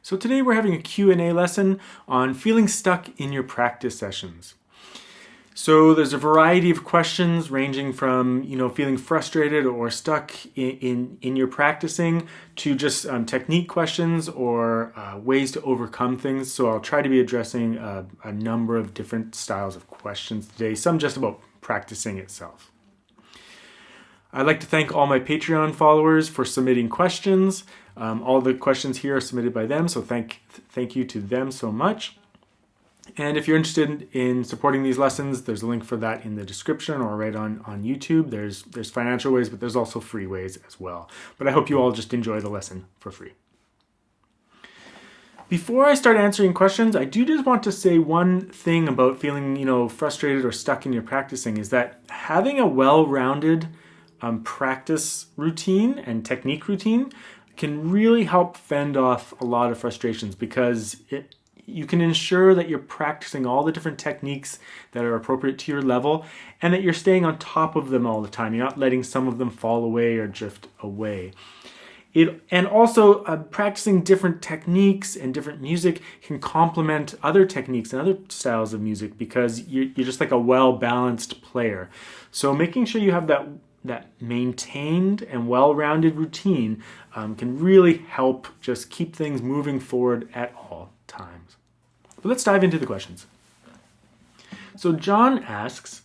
So today we're having a Q&A lesson on feeling stuck in your practice sessions. So there's a variety of questions ranging from, feeling frustrated or stuck in your practicing to just technique questions or ways to overcome things. So I'll try to be addressing a number of different styles of questions today, some just about practicing itself. I'd like to thank all my Patreon followers for submitting questions. All the questions here are submitted by them, so thank you to them so much. And if you're interested in supporting these lessons, there's a link for that in the description or right on YouTube. There's financial ways, but there's also free ways as well. But I hope you all just enjoy the lesson for free. Before I start answering questions, I do just want to say one thing about feeling, frustrated or stuck in your practicing is that having a well-rounded practice routine and technique routine can really help fend off a lot of frustrations because you can ensure that you're practicing all the different techniques that are appropriate to your level and that you're staying on top of them all the time. You're not letting some of them fall away or drift away. And also practicing different techniques and different music can complement other techniques and other styles of music because you're just like a well-balanced player. So making sure you have that maintained and well-rounded routine can really help just keep things moving forward at all times. But let's dive into the questions. So John asks,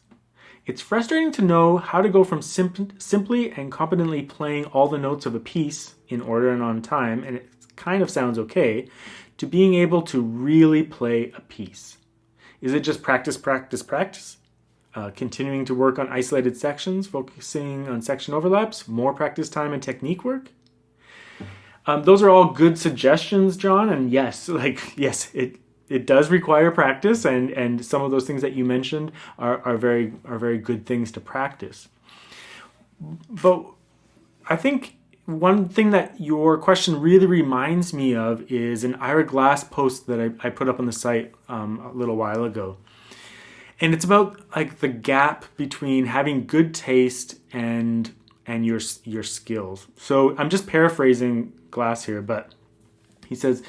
it's frustrating to know how to go from simply and competently playing all the notes of a piece in order and on time, and it kind of sounds okay, to being able to really play a piece. Is it just practice, continuing to work on isolated sections, focusing on section overlaps, more practice time and technique work? Those are all good suggestions, John, and yes, it does require practice, and some of those things that you mentioned are very good things to practice. But I think one thing that your question really reminds me of is an Ira Glass post that I put up on the site a little while ago. And it's about like the gap between having good taste and your skills. So I'm just paraphrasing Glass here, but he says,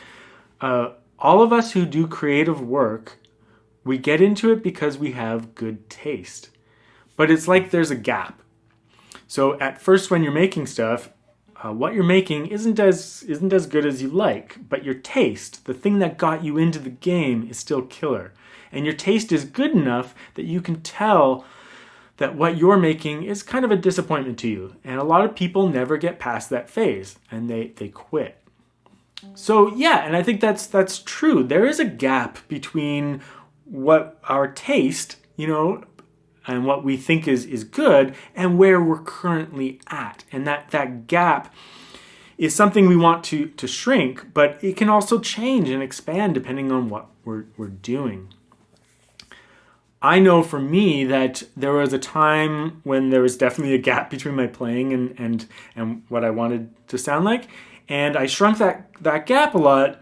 all of us who do creative work, we get into it because we have good taste. But it's like there's a gap. So at first when you're making stuff, what you're making isn't as good as you like, but your taste, the thing that got you into the game, is still killer. And your taste is good enough that you can tell that what you're making is kind of a disappointment to you. And a lot of people never get past that phase and they quit. So yeah, and I think that's true. There is a gap between what our taste, and what we think is good and where we're currently at. And that gap is something we want to shrink, but it can also change and expand depending on what we're doing. I know for me that there was a time when there was definitely a gap between my playing and what I wanted to sound like. And I shrunk that gap a lot,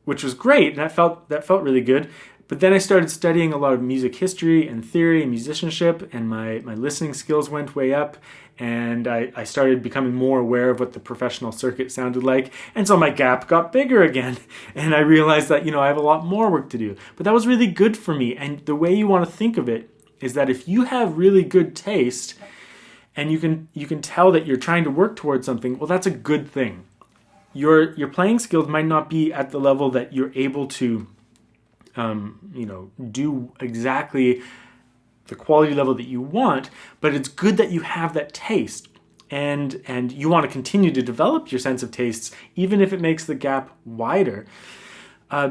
which was great. And that felt really good. But then I started studying a lot of music history and theory and musicianship, and my listening skills went way up. And I started becoming more aware of what the professional circuit sounded like. And so my gap got bigger again. And I realized that, I have a lot more work to do. But that was really good for me. And the way you want to think of it is that if you have really good taste and you can tell that you're trying to work towards something, well, that's a good thing. Your playing skills might not be at the level that you're able to do exactly the quality level that you want, but it's good that you have that taste and you want to continue to develop your sense of tastes, even if it makes the gap wider,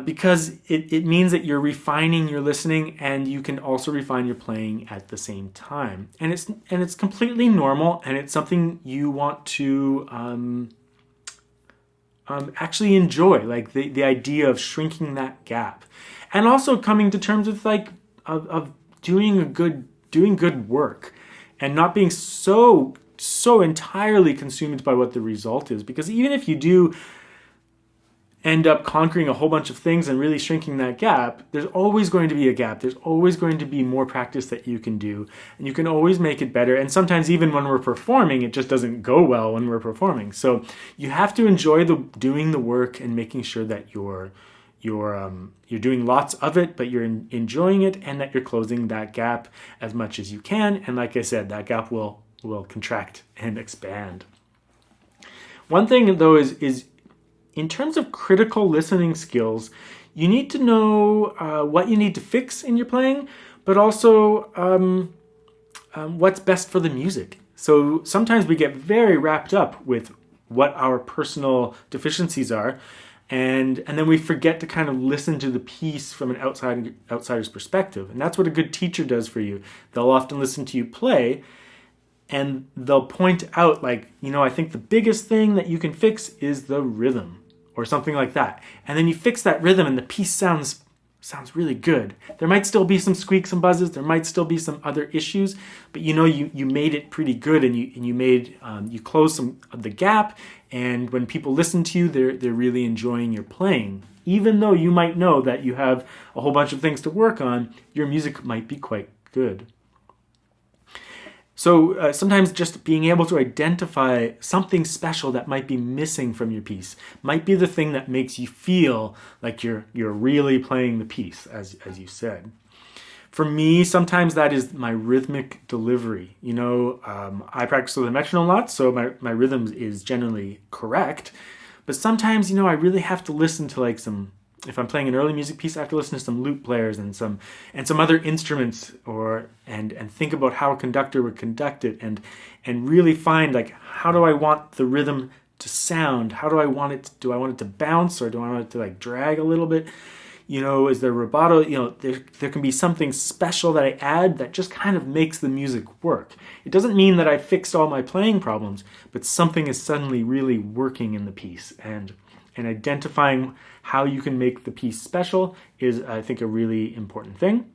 because it means that you're refining your listening and you can also refine your playing at the same time. And it's completely normal, and it's something you want to actually enjoy, like the idea of shrinking that gap. And also coming to terms with of doing good work and not being so entirely consumed by what the result is. Because even if you do end up conquering a whole bunch of things and really shrinking that gap, there's always going to be a gap. There's always going to be more practice that you can do, and you can always make it better. And sometimes even when we're performing, it just doesn't go well when we're performing. So you have to enjoy doing the work and making sure that you're doing lots of it, but you're enjoying it, and that you're closing that gap as much as you can. And like I said, that gap will contract and expand. One thing though is in terms of critical listening skills, you need to know what you need to fix in your playing, but also what's best for the music. So sometimes we get very wrapped up with what our personal deficiencies are, and then we forget to kind of listen to the piece from an outsider's perspective. And that's what a good teacher does for you. They'll often listen to you play, and they'll point out, like, I think the biggest thing that you can fix is the rhythm, or something like that. And then you fix that rhythm and the piece sounds really good. There might still be some squeaks and buzzes, there might still be some other issues, but you made it pretty good, and you closed some of the gap, and when people listen to you, they're really enjoying your playing. Even though you might know that you have a whole bunch of things to work on, your music might be quite good. So sometimes just being able to identify something special that might be missing from your piece might be the thing that makes you feel like you're really playing the piece, as you said. For me, sometimes that is my rhythmic delivery. I practice with a metronome a lot, so my rhythm is generally correct. But sometimes, I really have to listen to if I'm playing an early music piece, I have to listen to some lute players and some other instruments, and think about how a conductor would conduct it, and really find, like, how do I want the rhythm to sound? How do I want it? Do I want it to bounce, or do I want it to like drag a little bit? Is there rubato? There can be something special that I add that just kind of makes the music work. It doesn't mean that I fixed all my playing problems, but something is suddenly really working in the piece, and identifying how you can make the piece special is, I think, a really important thing.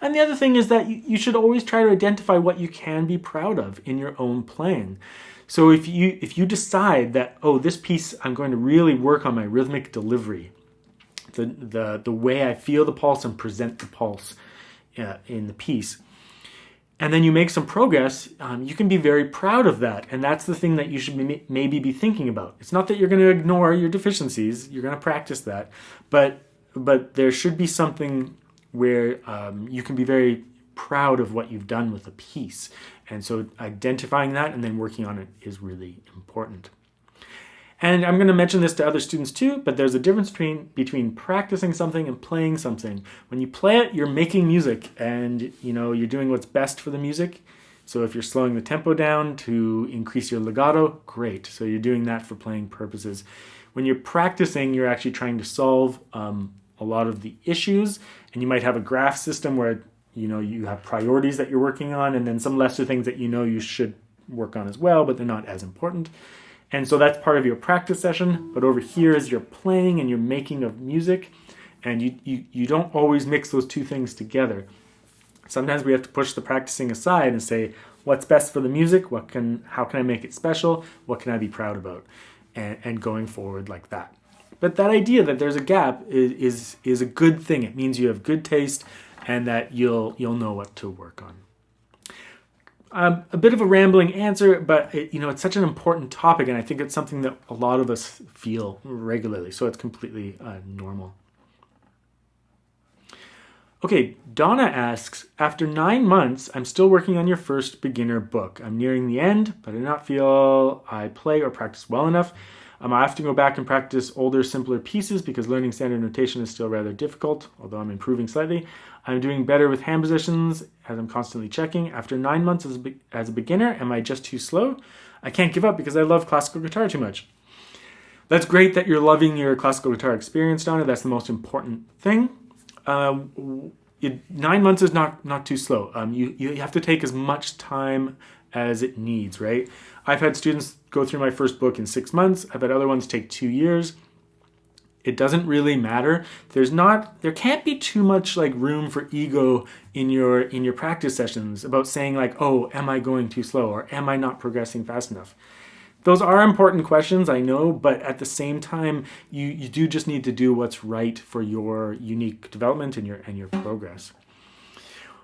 And the other thing is that you should always try to identify what you can be proud of in your own playing. So if you decide that, this piece, I'm going to really work on my rhythmic delivery, the way I feel the pulse and present the pulse in the piece, and then you make some progress, you can be very proud of that. And that's the thing that you should maybe be thinking about. It's not that you're going to ignore your deficiencies. You're going to practice that. But there should be something where you can be very proud of what you've done with a piece. And so identifying that and then working on it is really important. And I'm going to mention this to other students too, but there's a difference between practicing something and playing something. When you play it, you're making music, and you're doing what's best for the music. So if you're slowing the tempo down to increase your legato, great. So you're doing that for playing purposes. When you're practicing, you're actually trying to solve a lot of the issues, and you might have a graph system where you have priorities that you're working on, and then some lesser things that you should work on as well, but they're not as important. And so that's part of your practice session. But over here is your playing and your making of music. And you don't always mix those two things together. Sometimes we have to push the practicing aside and say, what's best for the music? How can I make it special? What can I be proud about? And going forward like that. But that idea that there's a gap is a good thing. It means you have good taste and that you'll know what to work on. A bit of a rambling answer, but it's such an important topic, and I think it's something that a lot of us feel regularly, so it's completely normal. Okay, Donna asks, after 9 months, I'm still working on your first beginner book. I'm nearing the end, but I do not feel I play or practice well enough. I have to go back and practice older, simpler pieces because learning standard notation is still rather difficult, although I'm improving slightly. I'm doing better with hand positions as I'm constantly checking. After 9 months as a beginner, am I just too slow? I can't give up because I love classical guitar too much. That's great that you're loving your classical guitar experience, Donna. That's the most important thing. 9 months is not too slow. You have to take as much time as it needs, right? I've had students go through my first book in 6 months. I've had other ones take 2 years. It doesn't really matter. There can't be too much like room for ego in your practice sessions about saying like, oh, am I going too slow, or am I not progressing fast enough? Those are important questions, I know, but at the same time, you do just need to do what's right for your unique development and your progress.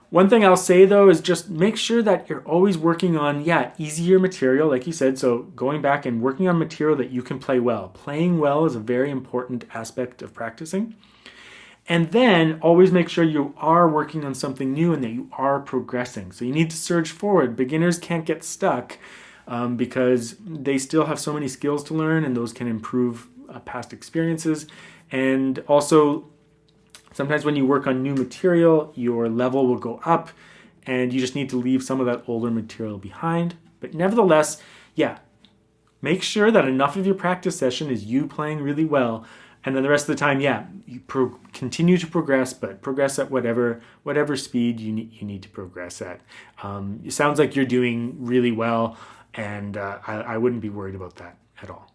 One thing I'll say though is just make sure that you're always working on, easier material, like you said. So going back and working on material that you can play well. Playing well is a very important aspect of practicing. And then always make sure you are working on something new and that you are progressing. So you need to surge forward. Beginners can't get stuck because they still have so many skills to learn, and those can improve past experiences. And also, sometimes when you work on new material, your level will go up and you just need to leave some of that older material behind. But nevertheless, make sure that enough of your practice session is you playing really well. And then the rest of the time, you continue to progress, but progress at whatever speed you need to progress at. It sounds like you're doing really well, and I wouldn't be worried about that at all.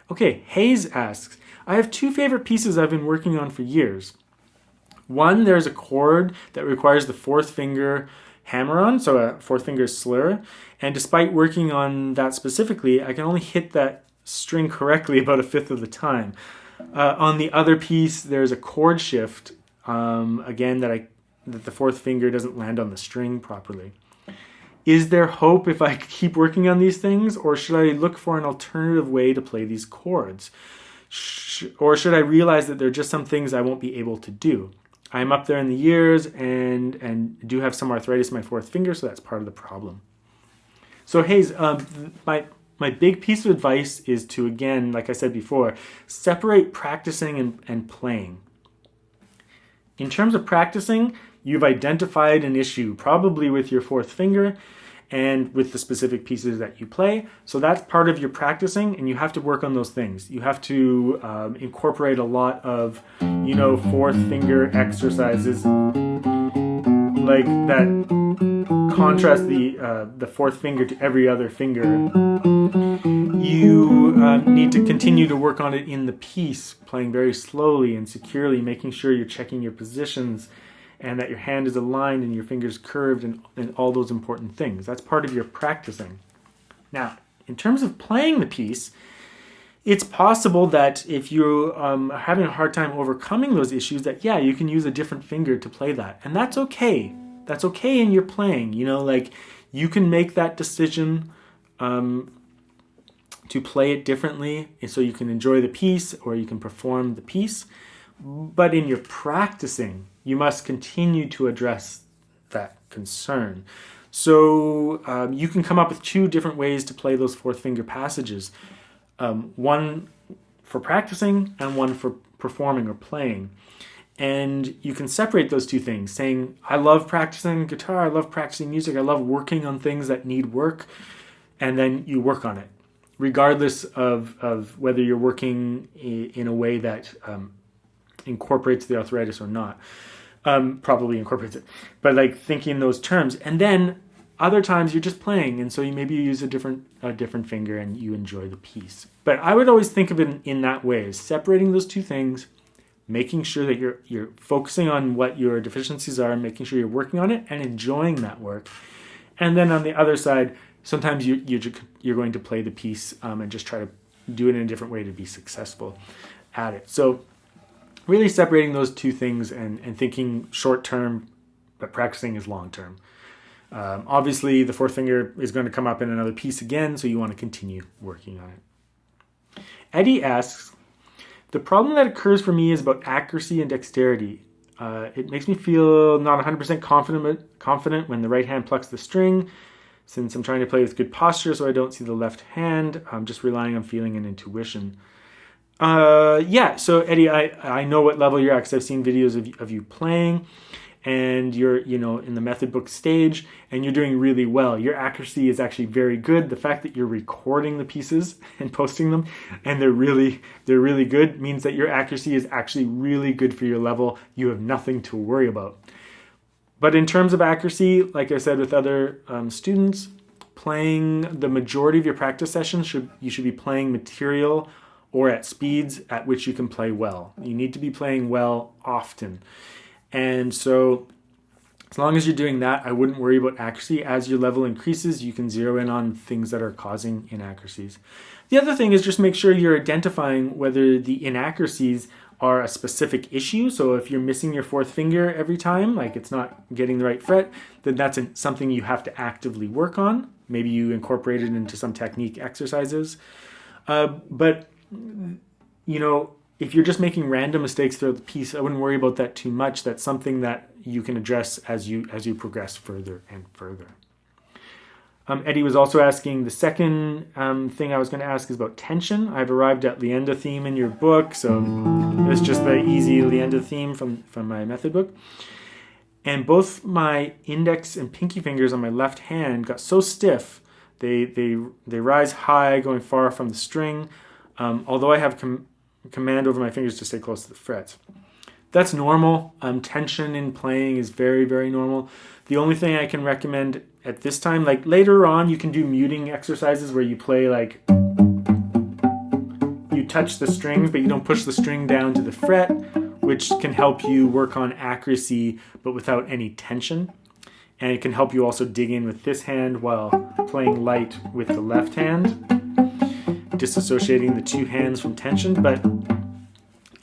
Okay, Hayes asks, I have two favorite pieces I've been working on for years. One, there's a chord that requires the fourth finger hammer-on, so a fourth finger slur. And despite working on that specifically, I can only hit that string correctly about a fifth of the time. On the other piece, there's a chord shift, again, that the fourth finger doesn't land on the string properly. Is there hope if I keep working on these things, or should I look for an alternative way to play these chords? Or should I realize that they're just some things I won't be able to do? I'm up there in the years and do have some arthritis in my fourth finger, so that's part of the problem. So Hayes, my big piece of advice is to, again, like I said before, separate practicing and playing. In terms of practicing, you've identified an issue, probably with your fourth finger and with the specific pieces that you play. So that's part of your practicing, and you have to work on those things. You have to incorporate a lot of, fourth finger exercises, like that contrast the fourth finger to every other finger. You need to continue to work on it in the piece, playing very slowly and securely, making sure you're checking your positions and that your hand is aligned and your fingers curved and all those important things. That's part of your practicing. Now, in terms of playing the piece, it's possible that if you are having a hard time overcoming those issues, that you can use a different finger to play that. And that's okay. That's okay in your playing. You can make that decision to play it differently so you can enjoy the piece or you can perform the piece. But in your practicing, you must continue to address that concern. So you can come up with two different ways to play those fourth finger passages. One for practicing and one for performing or playing. And you can separate those two things, saying, I love practicing guitar, I love practicing music, I love working on things that need work, and then you work on it, regardless of whether you're working in a way that incorporates the arthritis or not. Probably incorporates it, but thinking in those terms. And then other times you're just playing, and so you use a different finger and you enjoy the piece. But I would always think of it in that way, as separating those two things, making sure that you're focusing on what your deficiencies are, making sure you're working on it and enjoying that work. And then on the other side, sometimes you're going to play the piece and just try to do it in a different way to be successful at it. So really separating those two things and thinking short term, but practicing is long term. Obviously, the fourth finger is going to come up in another piece again, so you want to continue working on it. Eddie asks, the problem that occurs for me is about accuracy and dexterity. It makes me feel not 100% confident when the right hand plucks the string, since I'm trying to play with good posture so I don't see the left hand. I'm just relying on feeling and intuition. So Eddie, I know what level you're at because I've seen videos of you playing, and you're in the method book stage and you're doing really well. Your accuracy is actually very good. The fact that you're recording the pieces and posting them and they're really good means that your accuracy is actually really good for your level. You have nothing to worry about. But in terms of accuracy, like I said with other students, playing the majority of your practice sessions, you should be playing material or at speeds at which you can play well. You need to be playing well often. And so As long as you're doing that, I wouldn't worry about accuracy. As your level increases, you can zero in on things that are causing inaccuracies. The other thing is just make sure you're identifying whether the inaccuracies are a specific issue. So if you're missing your fourth finger every time, like it's not getting the right fret, then that's something you have to actively work on. Maybe you incorporate it into some technique exercises. But if you're just making random mistakes throughout the piece, I wouldn't worry about that too much. That's something that you can address as you progress further and further. Eddie was also asking, the second thing I was going to ask is about tension. I've arrived at Leander theme in your book, so it's just the easy Leander theme from my method book. And both my index and pinky fingers on my left hand got so stiff, they rise high, going far from the string, although I have command over my fingers to stay close to the frets. That's normal. Tension in playing is very, very normal. The only thing I can recommend at this time, like later on, you can do muting exercises where you play like, you touch the strings, but you don't push the string down to the fret, which can help you work on accuracy, but without any tension. And it can help you also dig in with this hand while playing light with the left hand, disassociating the two hands from tension. But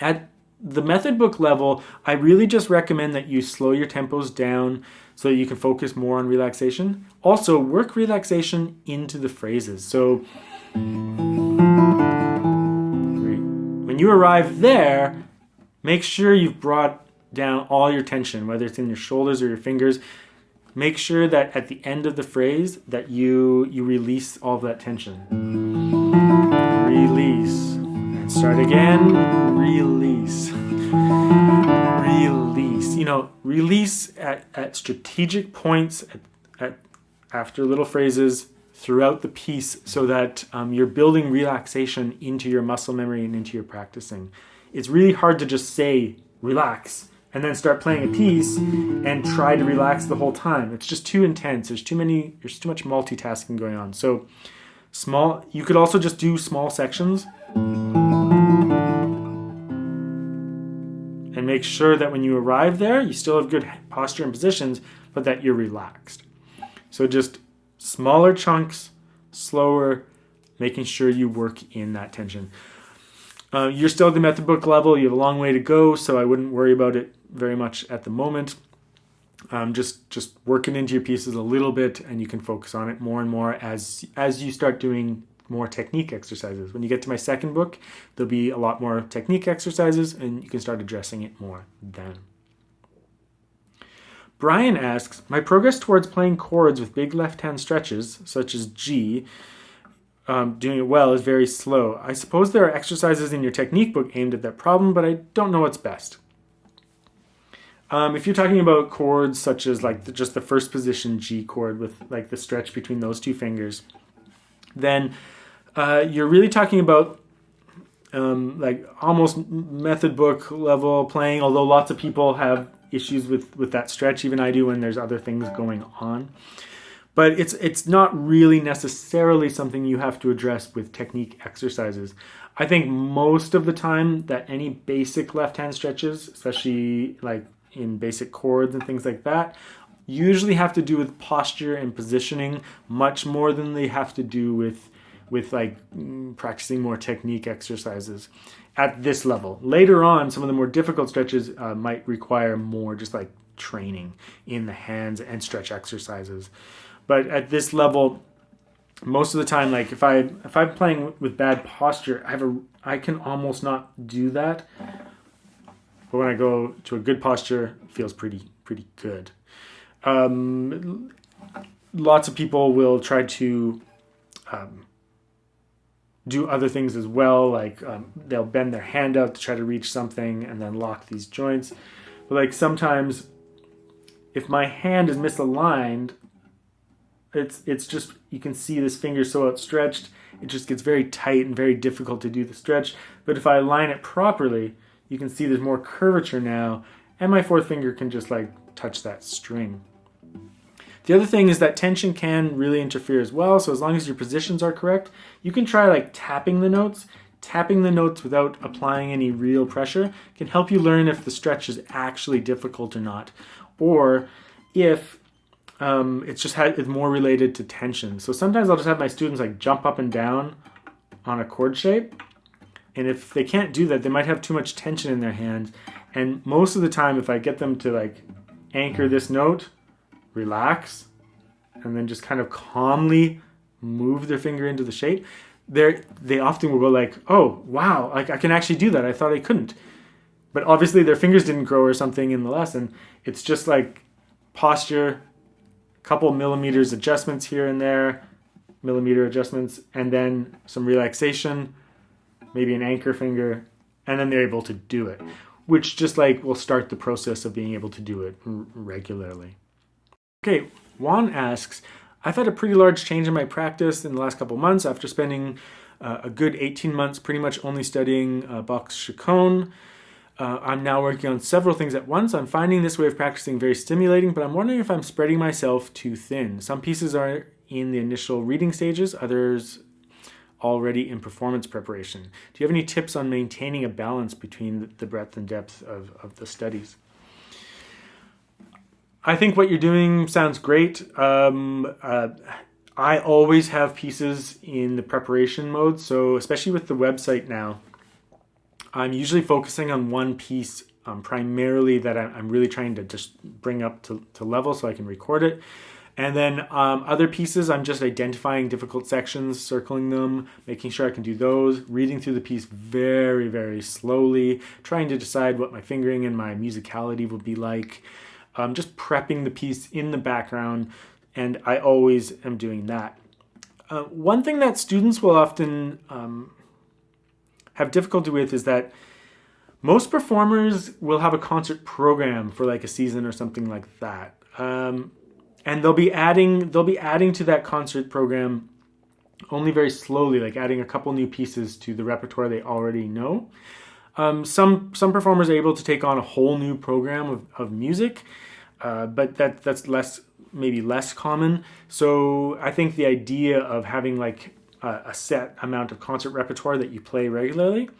at the method book level, I really just recommend that you slow your tempos down so that you can focus more on relaxation. Also, work relaxation into the phrases. So when you arrive there, make sure you've brought down all your tension, whether it's in your shoulders or your fingers. Make sure that at the end of the phrase that you release all of that tension. Release. And start again. Release. Release. Release at strategic points after little phrases throughout the piece so that you're building relaxation into your muscle memory and into your practicing. It's really hard to just say relax and then start playing a piece and try to relax the whole time. It's just too intense. There's too much multitasking going on. So you could also just do small sections and make sure that when you arrive there, you still have good posture and positions, but that you're relaxed. So just smaller chunks, slower, making sure you work in that tension. You're still at the method book level. You have a long way to go, so I wouldn't worry about it very much at the moment. Just working into your pieces a little bit, and you can focus on it more and more as you start doing more technique exercises. When you get to my second book, there'll be a lot more technique exercises, and you can start addressing it more then. Brian asks, my progress towards playing chords with big left-hand stretches, such as G, doing it well, is very slow. I suppose there are exercises in your technique book aimed at that problem, but I don't know what's best. If you're talking about chords such as like just the first position G chord with like the stretch between those two fingers, then you're really talking about like almost method book level playing, although lots of people have issues with that stretch. Even I do when there's other things going on. But it's not really necessarily something you have to address with technique exercises. I think most of the time that any basic left-hand stretches, especially like in basic chords and things like that, usually have to do with posture and positioning much more than they have to do with like practicing more technique exercises at this level. Later on, some of the more difficult stretches might require more just like training in the hands and stretch exercises. But at this level, most of the time, like if I'm playing with bad posture, I can almost not do that. But when I go to a good posture, it feels pretty good. Lots of people will try to do other things as well, like they'll bend their hand out to try to reach something and then lock these joints. But like sometimes, if my hand is misaligned, it's just, you can see this finger so outstretched, it just gets very tight and very difficult to do the stretch. But if I align it properly, you can see there's more curvature now, and my fourth finger can just like touch that string. The other thing is that tension can really interfere as well, so as long as your positions are correct, you can try like tapping the notes. Tapping the notes without applying any real pressure can help you learn if the stretch is actually difficult or not. Or if it's more related to tension. So sometimes I'll just have my students like jump up and down on a chord shape. And if they can't do that, they might have too much tension in their hands. And most of the time, if I get them to like anchor this note, relax, and then just kind of calmly move their finger into the shape, they often will go like, oh, wow, like I can actually do that. I thought I couldn't. But obviously their fingers didn't grow or something in the lesson. It's just like posture, couple millimeters adjustments here and there, millimeter adjustments, and then some relaxation, maybe an anchor finger, and then they're able to do it, which just like will start the process of being able to do it regularly. Okay, Juan asks, I've had a pretty large change in my practice in the last couple months after spending a good 18 months pretty much only studying Bach's Chaconne. I'm now working on several things at once. I'm finding this way of practicing very stimulating, but I'm wondering if I'm spreading myself too thin. Some pieces are in the initial reading stages, others already in performance preparation. Do you have any tips on maintaining a balance between the breadth and depth of the studies? I think what you're doing sounds great. I always have pieces in the preparation mode, so especially with the website now, I'm usually focusing on one piece primarily that I'm really trying to just bring up to level so I can record it. And then other pieces, I'm just identifying difficult sections, circling them, making sure I can do those, reading through the piece very, very slowly, trying to decide what my fingering and my musicality will be like, just prepping the piece in the background, and I always am doing that. One thing that students will often have difficulty with is that most performers will have a concert program for like a season or something like that. And they'll be adding to that concert program only very slowly, like adding a couple new pieces to the repertoire they already know. Some performers are able to take on a whole new program of music, but that's maybe less common. So I think the idea of having like a set amount of concert repertoire that you play regularly,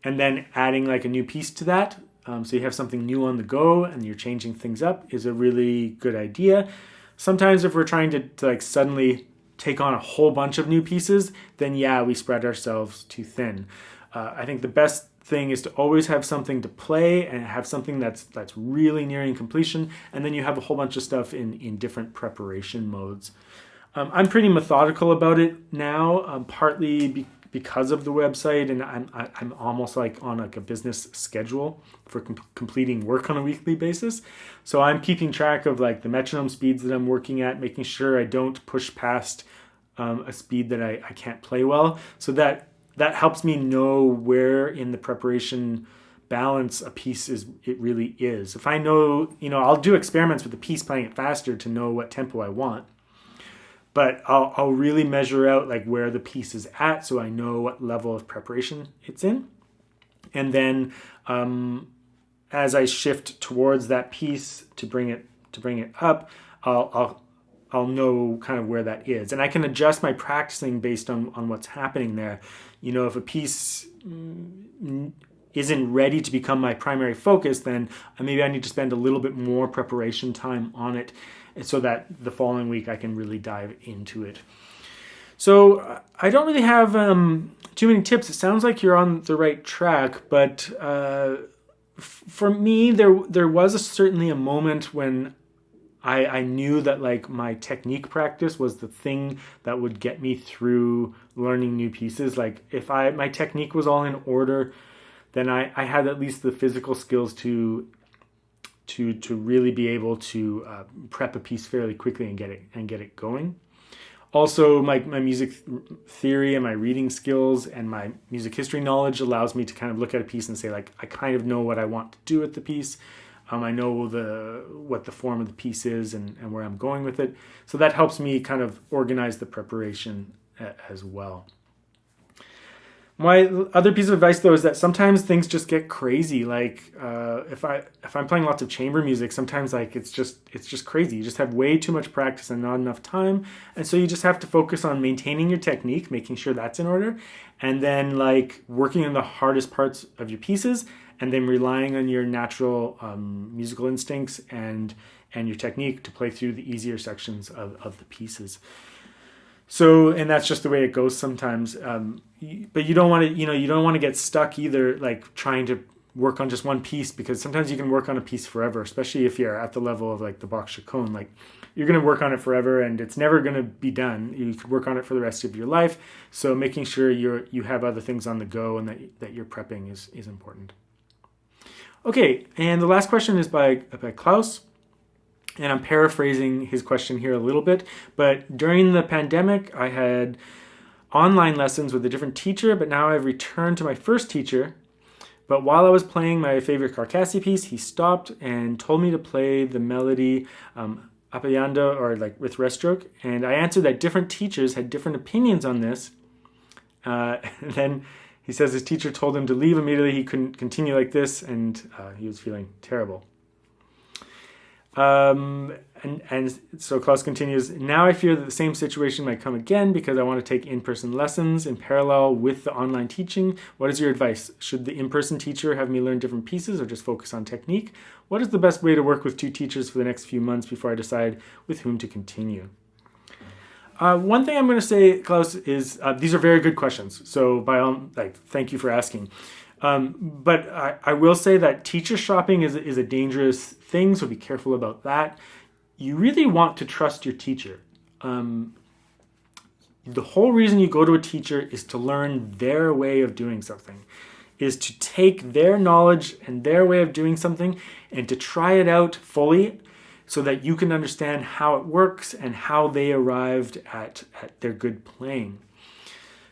and then adding like a new piece to that, so you have something new on the go and you're changing things up, is a really good idea. Sometimes if we're trying to like suddenly take on a whole bunch of new pieces, then yeah, we spread ourselves too thin. I think the best thing is to always have something to play and have something that's really nearing completion, and then you have a whole bunch of stuff in different preparation modes. I'm pretty methodical about it now, partly because of the website, and I'm almost like on like a business schedule for completing work on a weekly basis. So I'm keeping track of like the metronome speeds that I'm working at, making sure I don't push past a speed that I can't play well. So that helps me know where in the preparation balance a piece really is. If I know, I'll do experiments with the piece playing it faster to know what tempo I want. But I'll really measure out like where the piece is at, so I know what level of preparation it's in. And then as I shift towards that piece to bring it up, I'll know kind of where that is, and I can adjust my practicing based on what's happening there. If a piece isn't ready to become my primary focus, then maybe I need to spend a little bit more preparation time on it, so that the following week I can really dive into it. So I don't really have too many tips. It sounds like you're on the right track, but for me, there was certainly a moment when I knew that like my technique practice was the thing that would get me through learning new pieces. Like if my technique was all in order, then I had at least the physical skills to really be able to prep a piece fairly quickly and get it going. Also, my music theory and my reading skills and my music history knowledge allows me to kind of look at a piece and say like, I kind of know what I want to do with the piece. I know what the form of the piece is and where I'm going with it. So that helps me kind of organize the preparation as well. My other piece of advice, though, is that sometimes things just get crazy. Like if I'm playing lots of chamber music, sometimes like it's just crazy. You just have way too much practice and not enough time, and so you just have to focus on maintaining your technique, making sure that's in order, and then like working on the hardest parts of your pieces, and then relying on your natural musical instincts and and your technique to play through the easier sections of the pieces. So, and that's just the way it goes sometimes. But you don't want to, you don't want to get stuck either, like trying to work on just one piece, because sometimes you can work on a piece forever, especially if you're at the level of like the Bach Cohen. Like you're going to work on it forever and it's never going to be done. You could work on it for the rest of your life. So making sure you have other things on the go and that you're prepping is important. Okay, and the last question is by Klaus. And I'm paraphrasing his question here a little bit, but during the pandemic, I had online lessons with a different teacher, but now I've returned to my first teacher. But while I was playing my favorite Carcassi piece, he stopped and told me to play the melody Appayanda, or like with rest stroke. And I answered that different teachers had different opinions on this. And then he says his teacher told him to leave immediately. He couldn't continue like this, and he was feeling terrible. And so Klaus continues, now I fear that the same situation might come again because I want to take in-person lessons in parallel with the online teaching. What is your advice? Should the in-person teacher have me learn different pieces or just focus on technique? What is the best way to work with two teachers for the next few months before I decide with whom to continue? One thing I'm going to say, Klaus, is these are very good questions. So thank you for asking. But I will say that teacher shopping is a dangerous thing, so be careful about that. You really want to trust your teacher. The whole reason you go to a teacher is to learn their way of doing something, is to take their knowledge and their way of doing something and to try it out fully so that you can understand how it works and how they arrived at their good playing.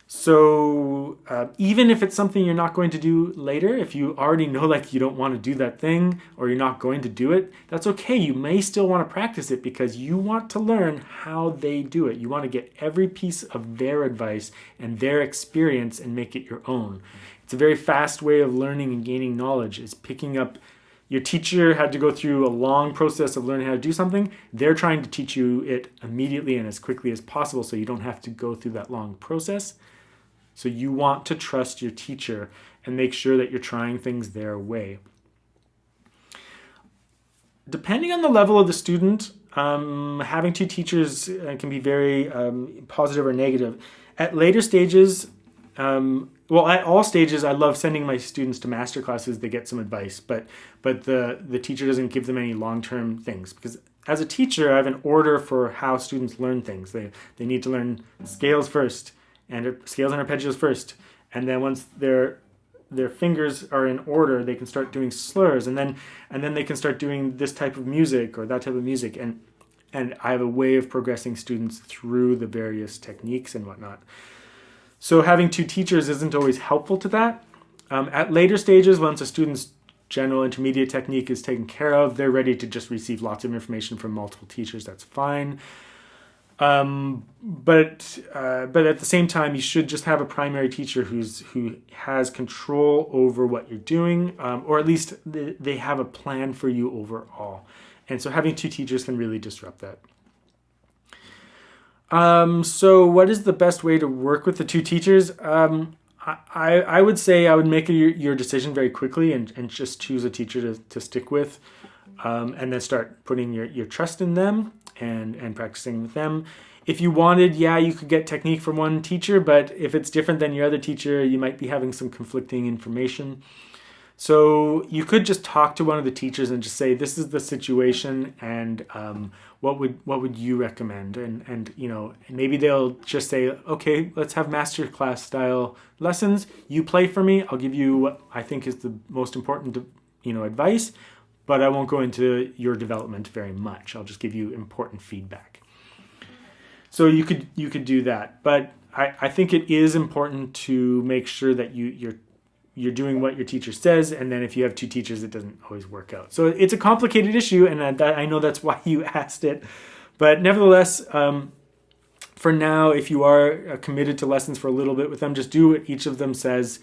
So even if it's something you're not going to do later, if you already know like you don't want to do that thing or you're not going to do it, that's okay. You may still want to practice it because you want to learn how they do it. You want to get every piece of their advice and their experience and make it your own. It's a very fast way of learning and gaining knowledge, is picking up. Your teacher had to go through a long process of learning how to do something. They're trying to teach you it immediately and as quickly as possible so you don't have to go through that long process. So you want to trust your teacher and make sure that you're trying things their way. Depending on the level of the student, having two teachers can be very positive or negative. At later stages, at all stages, I love sending my students to master classes. They get some advice, but the teacher doesn't give them any long-term things, because as a teacher, I have an order for how students learn things. They need to learn scales first, and scales and arpeggios first, and then once their fingers are in order, they can start doing slurs, and then they can start doing this type of music or that type of music, and I have a way of progressing students through the various techniques and whatnot. So having two teachers isn't always helpful to that. At later stages, once a student's general intermediate technique is taken care of, they're ready to just receive lots of information from multiple teachers. That's fine. But at the same time, you should just have a primary teacher who has control over what you're doing, or at least they have a plan for you overall. And so having two teachers can really disrupt that. So what is the best way to work with the two teachers? I would say I would make your decision very quickly and just choose a teacher to stick with, and then start putting your trust in them and practicing with them. If you wanted, you could get technique from one teacher, but if it's different than your other teacher, you might be having some conflicting information. So you could just talk to one of the teachers and just say, this is the situation, and what would you recommend? And maybe they'll just say, okay, let's have masterclass style lessons. You play for me. I'll give you what I think is the most important, advice, but I won't go into your development very much. I'll just give you important feedback. So you could do that, but I think it is important to make sure that you're doing what your teacher says, and then if you have two teachers, it doesn't always work out. So it's a complicated issue, and I know that's why you asked it. But nevertheless, for now, if you are committed to lessons for a little bit with them, just do what each of them says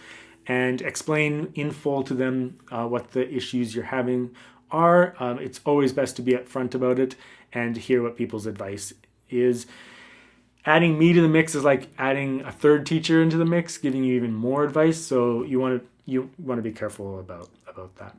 and explain in full to them what the issues you're having are. It's always best to be upfront about it and hear what people's advice is. Adding me to the mix is like adding a third teacher into the mix, giving you even more advice. So you want to be careful about that.